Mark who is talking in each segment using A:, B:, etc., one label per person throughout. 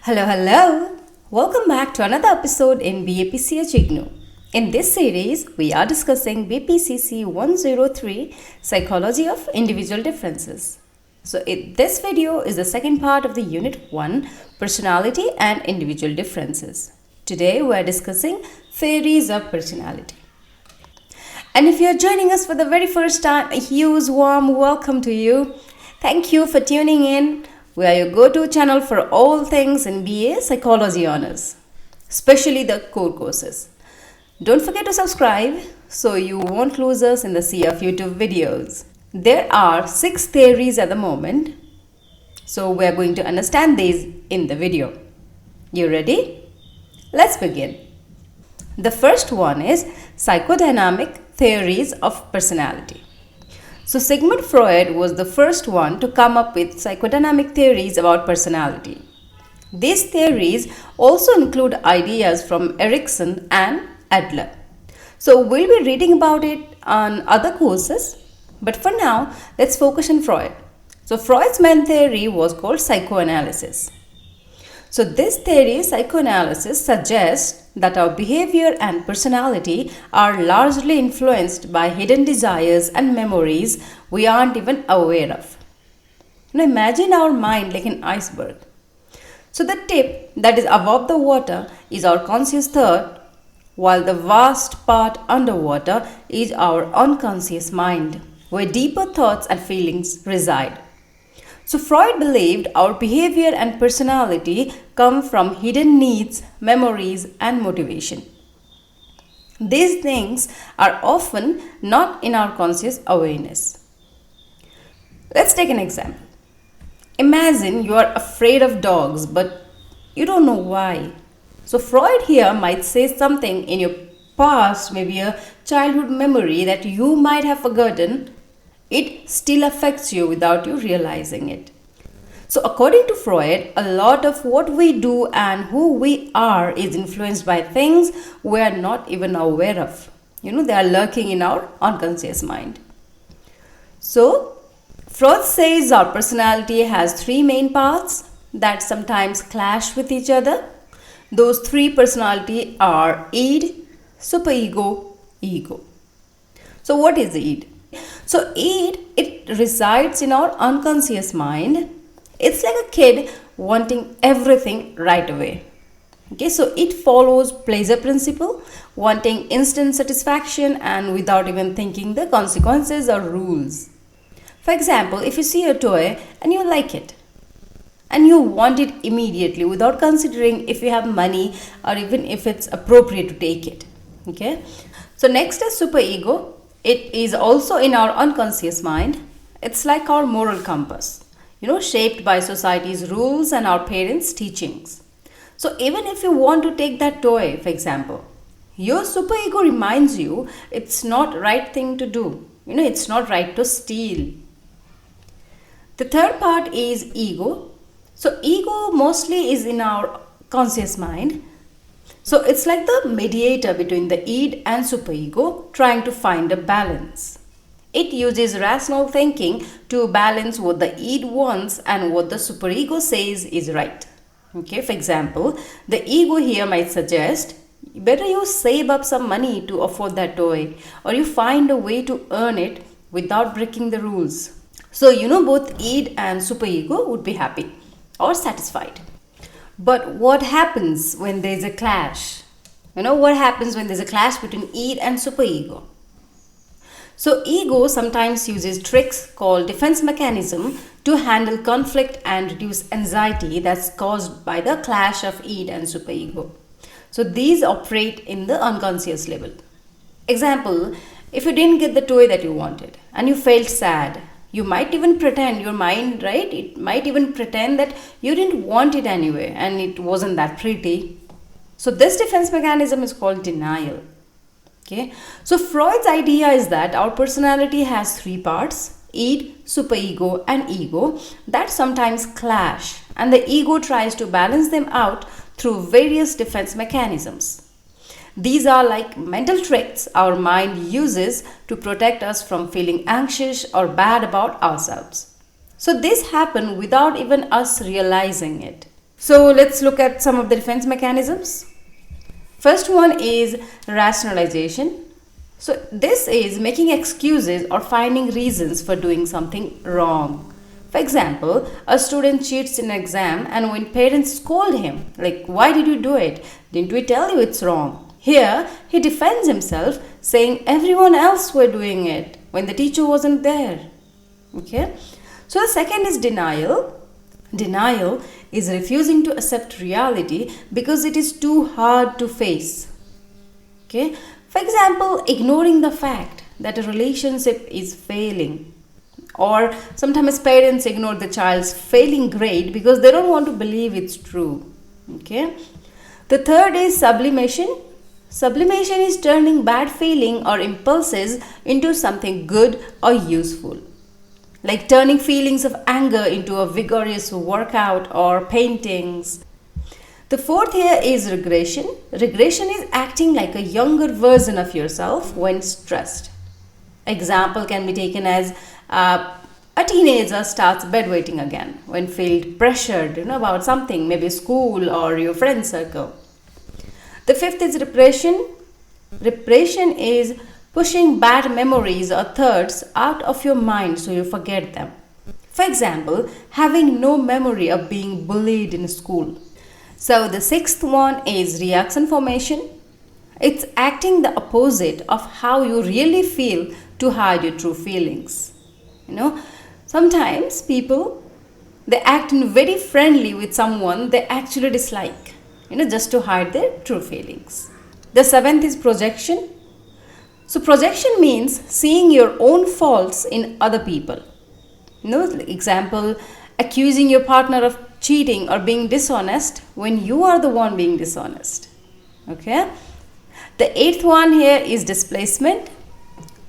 A: Hello. Welcome back to another episode in BAPCH IGNOU. In this series, we are discussing Bpcc 103 Psychology of Individual Differences. So, this video is the second part of the Unit 1 Personality and Individual Differences. Today, we are discussing Theories of Personality. And if you are joining us for the very first time, a huge warm welcome to you. Thank you for tuning in. We are your go-to channel for all things in BA Psychology Honours, especially the core courses. Don't forget to subscribe so you won't lose us in the sea of YouTube videos. There are 6 theories at the moment, so we are going to understand these in the video. You ready? Let's begin. The first one is Psychodynamic Theories of Personality. So Sigmund Freud was the first one to come up with psychodynamic theories about personality. These theories also include ideas from Erikson and Adler. So we'll be reading about it on other courses, but for now, let's focus on Freud. So Freud's main theory was called psychoanalysis. So this theory, psychoanalysis, suggests that our behavior and personality are largely influenced by hidden desires and memories we aren't even aware of. Now imagine our mind like an iceberg. So the tip that is above the water is our conscious thought, while the vast part underwater is our unconscious mind, where deeper thoughts and feelings reside. So Freud believed our behavior and personality come from hidden needs, memories, and motivation. These things are often not in our conscious awareness. Let's take an example. Imagine you are afraid of dogs, but you don't know why. So Freud here might say something in your past, maybe a childhood memory that you might have forgotten. It still affects you without you realizing it. So according to Freud, a lot of what we do and who we are is influenced by things we are not even aware of. They are lurking in our unconscious mind. So Freud says our personality has 3 main parts that sometimes clash with each other. Those 3 personality are id, superego, ego. So what is id? So id, it resides in our unconscious mind. It's like a kid wanting everything right away. Okay, so it follows pleasure principle, wanting instant satisfaction and without even thinking the consequences or rules. For example, if you see a toy and you like it and you want it immediately without considering if you have money or even if it's appropriate to take it. Okay, so next is superego. It is also in our unconscious mind. It's like our moral compass, shaped by society's rules and our parents' teachings. So even if you want to take that toy, for example, your superego reminds you it's not right thing to do. It's not right to steal. The third part is ego. So ego mostly is in our conscious mind. So it's like the mediator between the id and superego, trying to find a balance. It uses rational thinking to balance what the id wants and what the superego says is right. Okay, for example, the ego here might suggest better you save up some money to afford that toy, or you find a way to earn it without breaking the rules. So both id and superego would be happy or satisfied. But what happens when there is a clash? What happens when there is a clash between id and superego? So ego sometimes uses tricks called defense mechanism to handle conflict and reduce anxiety that's caused by the clash of id and superego. So these operate in the unconscious level. Example, if you didn't get the toy that you wanted and you felt sad, you might even pretend, your mind, right? It might even pretend that you didn't want it anyway and it wasn't that pretty. So this defense mechanism is called denial. Okay. So Freud's idea is that our personality has 3 parts, id, superego and ego, that sometimes clash, and the ego tries to balance them out through various defense mechanisms. These are like mental tricks our mind uses to protect us from feeling anxious or bad about ourselves. So this happens without even us realizing it. So let's look at some of the defense mechanisms. First one is rationalization. So this is making excuses or finding reasons for doing something wrong. For example, a student cheats in an exam and when parents scold him, like, why did you do it? Didn't we tell you it's wrong? Here, he defends himself saying everyone else were doing it when the teacher wasn't there. Okay? So the second is denial. Denial is refusing to accept reality because it is too hard to face. Okay? For example, ignoring the fact that a relationship is failing. Or sometimes parents ignore the child's failing grade because they don't want to believe it's true. Okay? The third is sublimation. Sublimation is turning bad feeling or impulses into something good or useful. Like turning feelings of anger into a vigorous workout or paintings. The fourth here is regression. Regression is acting like a younger version of yourself when stressed. Example can be taken as a teenager starts bedwetting again when feel pressured about something, maybe school or your friend circle. The fifth is repression. Repression is pushing bad memories or thoughts out of your mind so you forget them. For example, having no memory of being bullied in school. So the sixth one is reaction formation. It's acting the opposite of how you really feel to hide your true feelings. Sometimes people, they act very friendly with someone they actually dislike, just to hide their true feelings. The seventh is projection. So projection means seeing your own faults in other people. Example, accusing your partner of cheating or being dishonest when you are the one being dishonest. Okay? The eighth one here is displacement.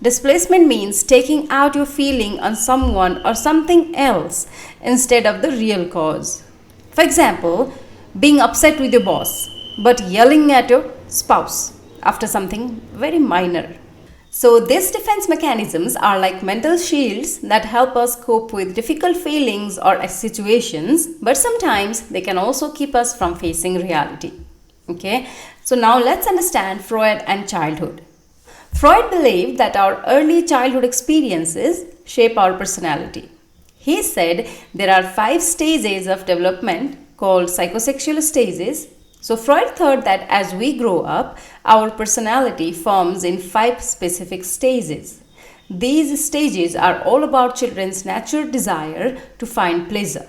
A: Displacement means taking out your feeling on someone or something else instead of the real cause. For example, being upset with your boss but yelling at your spouse after something very minor. So these defense mechanisms are like mental shields that help us cope with difficult feelings or situations, but sometimes they can also keep us from facing reality. Okay, so now let's understand Freud and childhood. Freud believed that our early childhood experiences shape our personality. He said there are 5 stages of development called psychosexual stages. So Freud thought that as we grow up, our personality forms in 5 specific stages. These stages are all about children's natural desire to find pleasure,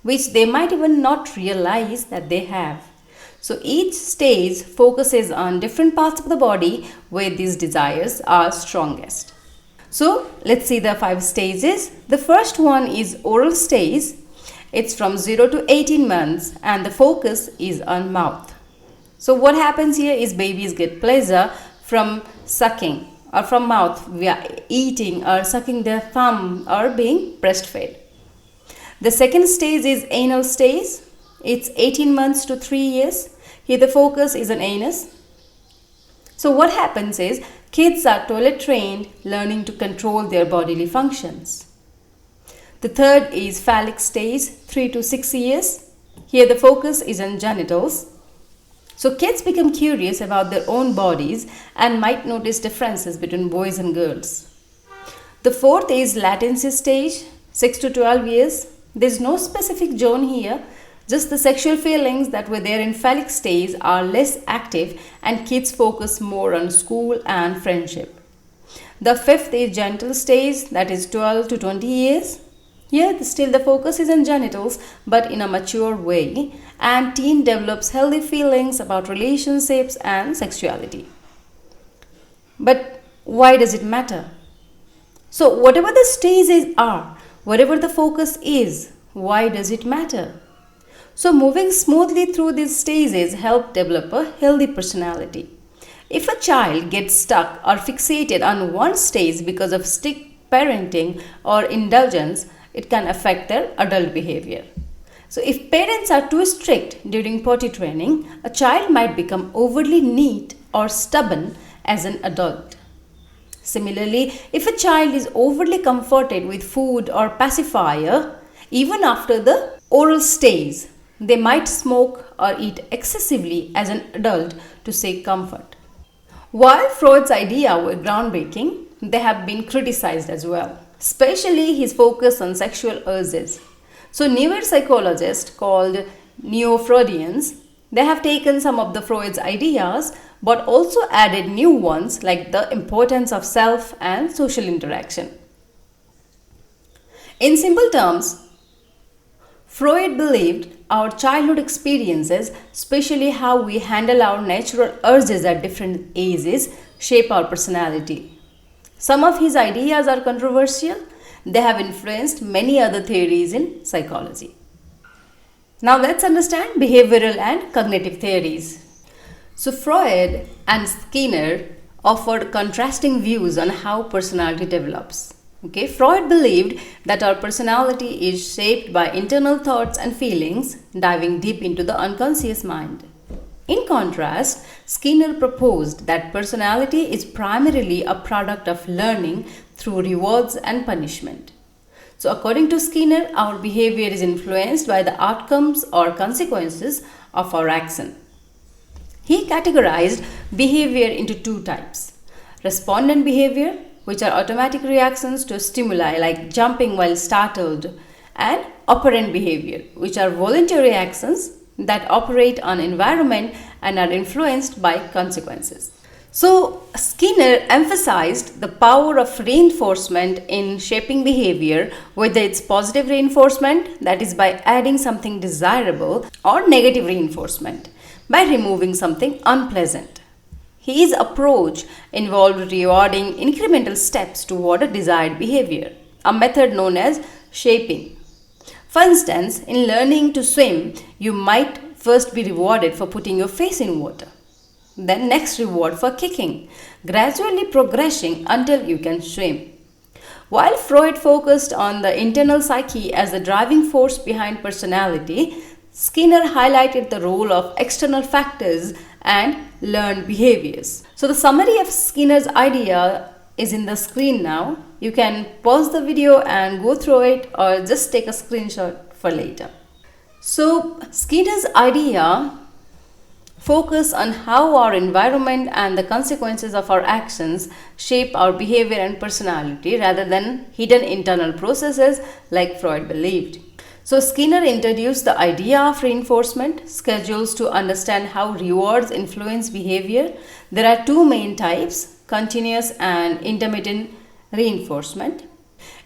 A: which they might even not realize that they have. So each stage focuses on different parts of the body where these desires are strongest. So let's see the 5 stages. The first one is oral stage. It's from 0 to 18 months and the focus is on mouth. So what happens here is babies get pleasure from sucking or from mouth via eating or sucking their thumb or being breastfed. The second stage is anal stage. It's 18 months to 3 years. Here the focus is on anus. So what happens is kids are toilet trained, learning to control their bodily functions. The third is phallic stage, 3 to 6 years. Here the focus is on genitals. So kids become curious about their own bodies and might notice differences between boys and girls. The fourth is latency stage, 6 to 12 years. There is no specific zone here. Just the sexual feelings that were there in phallic stage are less active and kids focus more on school and friendship. The fifth is genital stage, that is 12 to 20 years. Here still the focus is on genitals but in a mature way, and teen develops healthy feelings about relationships and sexuality. But why does it matter? So whatever the stages are, whatever the focus is, why does it matter? So moving smoothly through these stages help develop a healthy personality. If a child gets stuck or fixated on one stage because of strict parenting or indulgence, it can affect their adult behavior. So if parents are too strict during potty training, a child might become overly neat or stubborn as an adult. Similarly, if a child is overly comforted with food or pacifier, even after the oral stage, They might smoke or eat excessively as an adult to seek comfort. While Freud's ideas were groundbreaking, they have been criticized as well, especially his focus on sexual urges. So newer psychologists called Neo-Freudians, they have taken some of the Freud's ideas but also added new ones like the importance of self and social interaction. In simple terms, Freud believed our childhood experiences, especially how we handle our natural urges at different ages, shape our personality. Some of his ideas are controversial. They have influenced many other theories in psychology. Now let's understand behavioral and cognitive theories. So Freud and Skinner offered contrasting views on how personality develops. Okay, Freud believed that our personality is shaped by internal thoughts and feelings, diving deep into the unconscious mind. In contrast, Skinner proposed that personality is primarily a product of learning through rewards and punishment. So according to Skinner, our behavior is influenced by the outcomes or consequences of our action. He categorized behavior into two types: respondent behavior, which are automatic reactions to stimuli like jumping while startled, and operant behavior, which are voluntary actions that operate on environment and are influenced by consequences. So Skinner emphasized the power of reinforcement in shaping behavior, whether it's positive reinforcement, that is by adding something desirable, or negative reinforcement, by removing something unpleasant. His approach involved rewarding incremental steps toward a desired behavior, a method known as shaping. For instance, in learning to swim, you might first be rewarded for putting your face in water, then next reward for kicking, gradually progressing until you can swim. While Freud focused on the internal psyche as the driving force behind personality, Skinner highlighted the role of external factors and learned behaviors. So the summary of Skinner's idea is in the screen now. You can pause the video and go through it, or just take a screenshot for later. So Skinner's idea focus on how our environment and the consequences of our actions shape our behavior and personality rather than hidden internal processes like Freud believed. So Skinner introduced the idea of reinforcement schedules to understand how rewards influence behavior. There are two main types: continuous and intermittent reinforcement.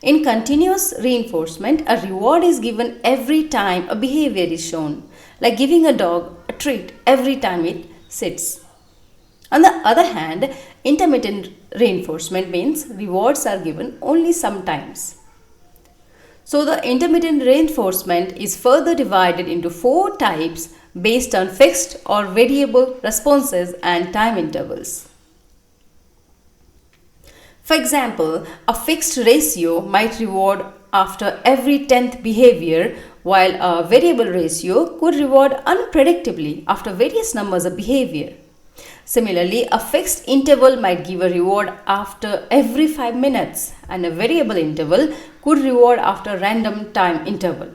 A: In continuous reinforcement, a reward is given every time a behavior is shown, like giving a dog a treat every time it sits. On the other hand, intermittent reinforcement means rewards are given only sometimes. So the intermittent reinforcement is further divided into 4 types based on fixed or variable responses and time intervals. For example, a fixed ratio might reward after every 10th behavior, while a variable ratio could reward unpredictably after various numbers of behavior. Similarly, a fixed interval might give a reward after every 5 minutes, and a variable interval could reward after a random time interval.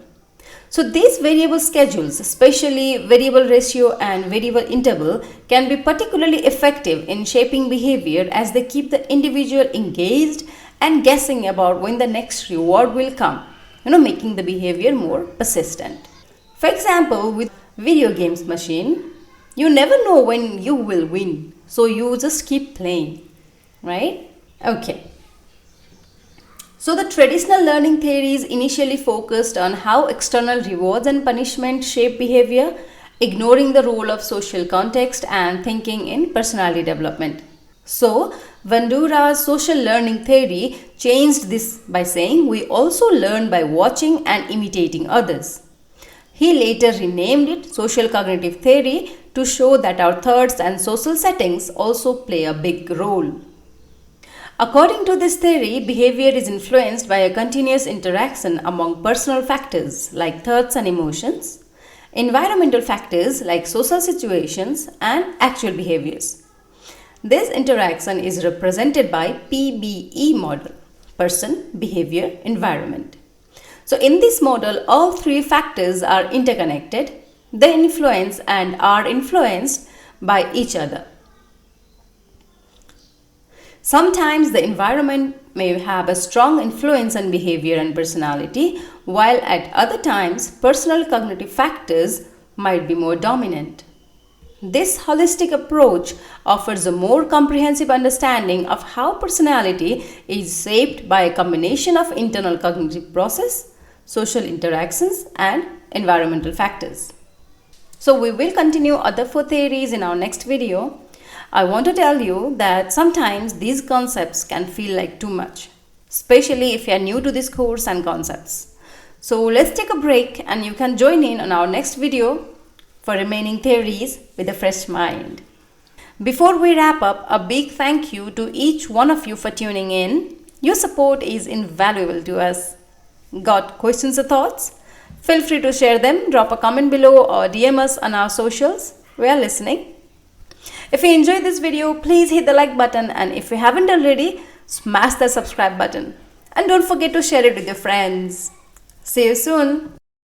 A: So these variable schedules, especially variable ratio and variable interval, can be particularly effective in shaping behavior as they keep the individual engaged and guessing about when the next reward will come, making the behavior more persistent. For example, with video games machine, you never know when you will win, so you just keep playing, right? Okay. So the traditional learning theories initially focused on how external rewards and punishment shape behavior, ignoring the role of social context and thinking in personality development. So Bandura's social learning theory changed this by saying we also learn by watching and imitating others. He later renamed it social cognitive theory to show that our thoughts and social settings also play a big role. According to this theory, behavior is influenced by a continuous interaction among personal factors like thoughts and emotions, environmental factors like social situations, and actual behaviors. This interaction is represented by PBE model: person, behavior, environment. So in this model, all 3 factors are interconnected. They influence and are influenced by each other. Sometimes the environment may have a strong influence on behavior and personality, while at other times personal cognitive factors might be more dominant. This holistic approach offers a more comprehensive understanding of how personality is shaped by a combination of internal cognitive process, social interactions, and environmental factors. So we will continue other 4 theories in our next video. I want to tell you that sometimes these concepts can feel like too much, especially if you are new to this course and concepts. So let's take a break and you can join in on our next video for remaining theories with a fresh mind. Before we wrap up, a big thank you to each one of you for tuning in. Your support is invaluable to us. Got questions or thoughts? Feel free to share them, drop a comment below or DM us on our socials. We are listening. If you enjoyed this video, please hit the like button, and if you haven't already, smash the subscribe button. And don't forget to share it with your friends. See you soon.